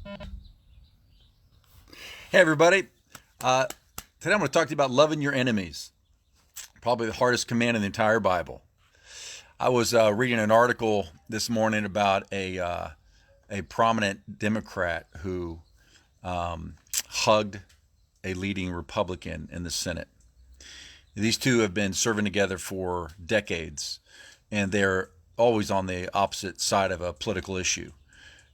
Hey, everybody. Today I'm going to talk to you about loving your enemies, probably the hardest command in the entire Bible. I was reading an article this morning about a prominent Democrat who hugged a leading Republican in the Senate. These two have been serving together for decades, and they're always on the opposite side of a political issue.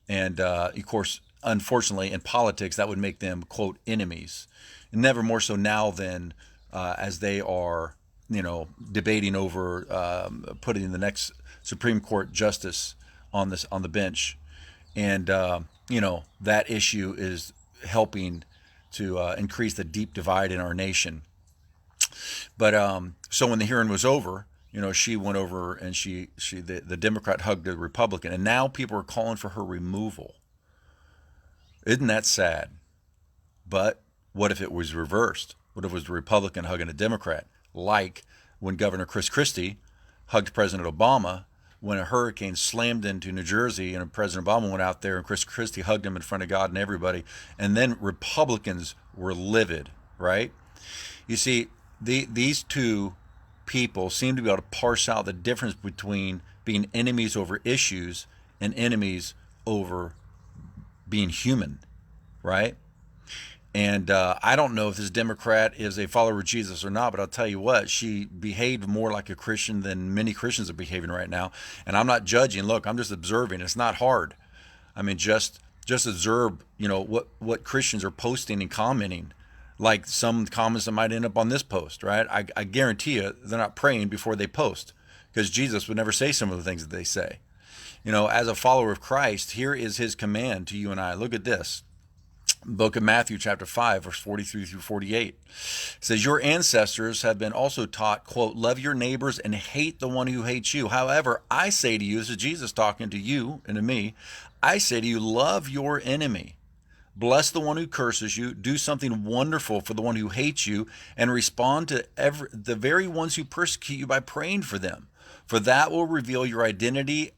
And of course, unfortunately, in politics, that would make them, quote, enemies. And never more so now than as they are, debating over putting the next Supreme Court justice on the bench. And, that issue is helping to increase the deep divide in our nation. But so when the hearing was over, she went over and the Democrat hugged the Republican, and now people are calling for her removal. Isn't that sad? But what if it was reversed? What if it was the Republican hugging a Democrat? Like when Governor Chris Christie hugged President Obama when a hurricane slammed into New Jersey, and President Obama went out there and Chris Christie hugged him in front of God and everybody. And then Republicans were livid, right? You see, these two people seem to be able to parse out the difference between being enemies over issues and enemies over being human, right? And I don't know if this Democrat is a follower of Jesus or not, but I'll tell you what, she behaved more like a Christian than many Christians are behaving right now. And I'm not judging. Look, I'm just observing. It's not hard. I mean, just observe, what Christians are posting and commenting, like some comments that might end up on this post, right? I guarantee you they're not praying before they post, because Jesus would never say some of the things that they say. As a follower of Christ, here is his command to you and I. Look at this. Book of Matthew, chapter 5, verse 43 through 48. It says, your ancestors have been also taught, quote, love your neighbors and hate the one who hates you. However, I say to you, this is Jesus talking to you and to me, I say to you, love your enemy. Bless the one who curses you, do something wonderful for the one who hates you, and respond to the very ones who persecute you by praying for them. For that will reveal your identity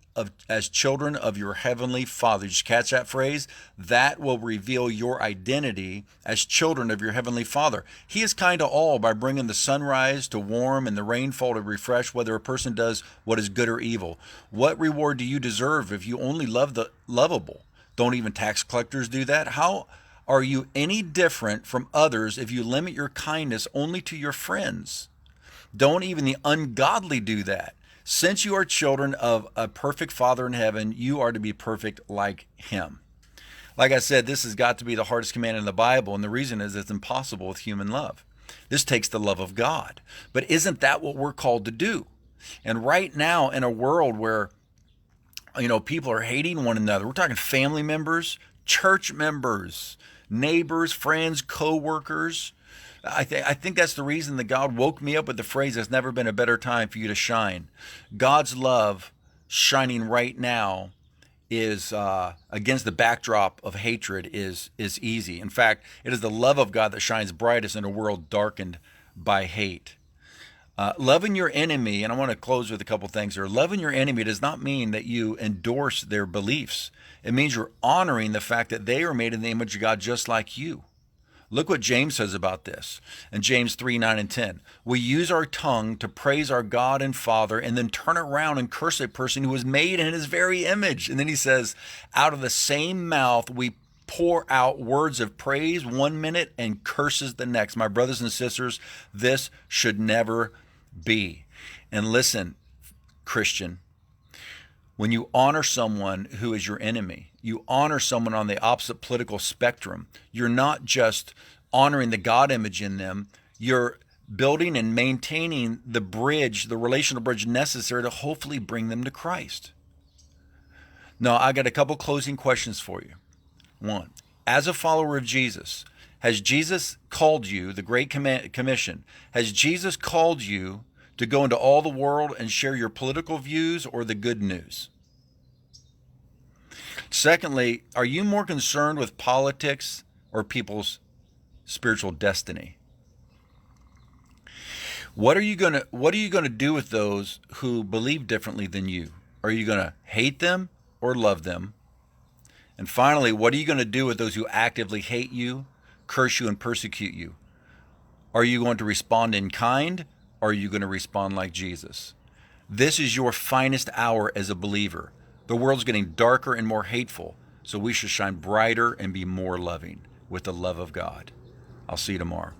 as children of your heavenly Father. Did you catch that phrase? That will reveal your identity as children of your heavenly Father. He is kind to all by bringing the sunrise to warm and the rainfall to refresh, whether a person does what is good or evil. What reward do you deserve if you only love the lovable? Don't even tax collectors do that? How are you any different from others if you limit your kindness only to your friends? Don't even the ungodly do that. Since you are children of a perfect Father in heaven, you are to be perfect like him. Like I said, this has got to be the hardest command in the Bible, and the reason is it's impossible with human love. This takes the love of God. But isn't that what we're called to do? And right now, in a world where people are hating one another, we're talking family members, church members, neighbors, friends, co-workers. I think that's the reason that God woke me up with the phrase, there's never been a better time for you to shine. God's love shining right now is against the backdrop of hatred is easy. In fact, it is the love of God that shines brightest in a world darkened by hate. Loving your enemy, and I want to close with a couple things here. Loving your enemy does not mean that you endorse their beliefs. It means you're honoring the fact that they are made in the image of God just like you. Look what James says about this in James 3, 9, and 10. We use our tongue to praise our God and Father and then turn around and curse a person who was made in his very image. And then he says, out of the same mouth we pour out words of praise 1 minute and curses the next. My brothers and sisters, this should never be. And listen, Christian, when you honor someone who is your enemy, you honor someone on the opposite political spectrum, you're not just honoring the God image in them, you're building and maintaining the bridge, the relational bridge necessary to hopefully bring them to Christ. Now, I got a couple closing questions for you. One, as a follower of Jesus, has Jesus called you, the Great Commission, has Jesus called you to go into all the world and share your political views or the good news? Secondly, are you more concerned with politics or people's spiritual destiny? What are you going to do with those who believe differently than you? Are you going to hate them or love them? And finally, what are you going to do with those who actively hate you, curse you, and persecute you? Are you going to respond in kind, or are you going to respond like Jesus? This is your finest hour as a believer. The world's getting darker and more hateful, so we should shine brighter and be more loving with the love of God. I'll see you tomorrow.